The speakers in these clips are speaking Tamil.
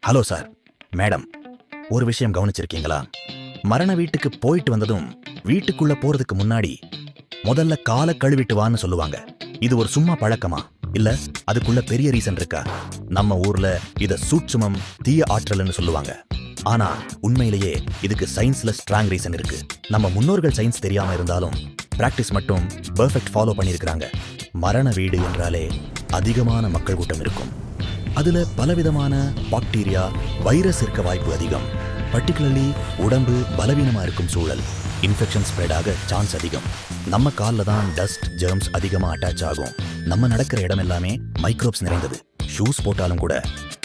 ஹலோ சார், மேடம், ஒரு விஷயம் கவனிச்சிருக்கீங்களா? மரண வீட்டுக்கு போயிட்டு வந்ததும் வீட்டுக்குள்ள போறதுக்கு முன்னாடி முதல்ல காலை கழுவிட்டு வான்னு சொல்லுவாங்க. இது ஒரு சும்மா பழக்கமா இல்ல அதுக்குள்ள பெரிய ரீசன் இருக்கா? நம்ம ஊர்ல இத சூட்சுமம், தீய ஆற்றல்னு சொல்லுவாங்க. ஆனா உண்மையிலேயே இதுக்கு சயின்ஸ்ல ஸ்ட்ராங் ரீசன் இருக்கு. நம்ம முன்னோர்கள் சயின்ஸ் தெரியாம இருந்தாலும் பிராக்டிஸ் மட்டும் பெர்ஃபெக்ட் ஃபாலோ பண்ணியிருக்கிறாங்க. மரண வீடு என்றாலே அதிகமான மக்கள் கூட்டம் இருக்கும். அதுல பலவிதமான பாக்டீரியா, வைரஸ் இருக்க வாய்ப்பு அதிகம். பர்டிகுலர்லி உடம்பு பலவீனமா இருக்கும் சூழல், இன்ஃபெக்ஷன் ஸ்ப்ரெட் ஆக சான்ஸ் அதிகம். நம்ம கால்ல தான் டஸ்ட், ஜெர்ம்ஸ் அதிகமா அட்டாச் ஆகும். நம்ம நடக்கிற இடம் எல்லாமே மைக்ரோப்ஸ் நிறைந்தது. ஷூஸ் போட்டாலும் கூட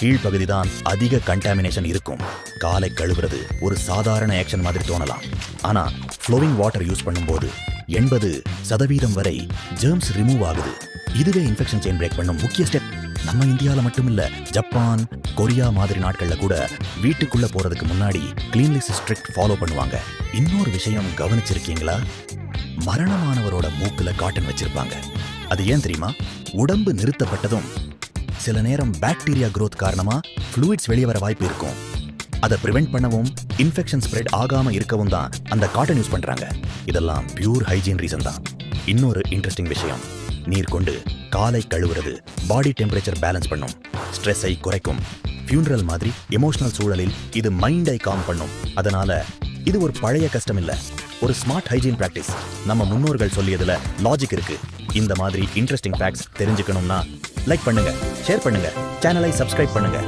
கீழ்ப்பகுதி தான் அதிக கண்டாமினேஷன் இருக்கும். காலை கழுவுறது ஒரு சாதாரண ஆக்ஷன் மாதிரி தோணலாம். ஆனா ஃப்ளோவிங் வாட்டர் யூஸ் பண்ணும்போது 80% வரை ஜெர்ம்ஸ் ரிமூவ் ஆகுது. இதுவே இன்ஃபெக்ஷன் செயின் பிரேக் பண்ணும் முக்கிய ஸ்டெப். நம்ம இந்தியால மட்டும் இல்ல, ஜப்பான், கொரியா மாதிரி நாட்கள்ல கூட வீட்டுக்குள்ள போறதுக்கு முன்னாடி கிளீன்லினஸ் ஸ்ட்ரிக்ட் ஃபாலோ பண்ணுவாங்க. இன்னொரு விஷயம் கவனிச்சிருக்கீங்களா? மரணமானவரோட மூக்குல காட்டன் வச்சிருப்பாங்க. அது ஏன் தெரியுமா? உடம்பு நிறுத்தப்பட்டதும் சில நேரம் பாக்டீரியா growth காரணமா ஃப்ளூயிட்ஸ் வெளியே வர வாய்ப்பு இருக்கும். அதை பிரிவென்ட் பண்ணவும், இன்ஃபெக்ஷன் ஸ்ப்ரெட் ஆகாம இருக்கவும் தான் அந்த காட்டன் யூஸ் பண்றாங்க. இதெல்லாம் பியூர் ஹைஜீன் ரீசன் தான். இன்னொரு இன்ட்ரெஸ்டிங் விஷயம், நீர் கொண்டு காலை கழுவுறது பாடி டெம்பரேச்சர் பேலன்ஸ் பண்ணும், ஸ்ட்ரெஸ்ஸை குறைக்கும். ஃபியூனரல் மாதிரி எமோஷனல் சூழலில் இது மைண்டை காம் பண்ணும். அதனால இது ஒரு பழைய கஷ்டம் இல்ல, ஒரு ஸ்மார்ட் ஹைஜீன் பிராக்டிஸ். நம்ம முன்னோர்கள் சொல்லியதுல லாஜிக் இருக்கு. இந்த மாதிரி இன்ட்ரெஸ்டிங் ஃபேக்ட்ஸ் தெரிஞ்சுக்கணும்னா லைக் பண்ணுங்க, ஷேர் பண்ணுங்க, சேனலை சப்ஸ்கிரைப் பண்ணுங்க.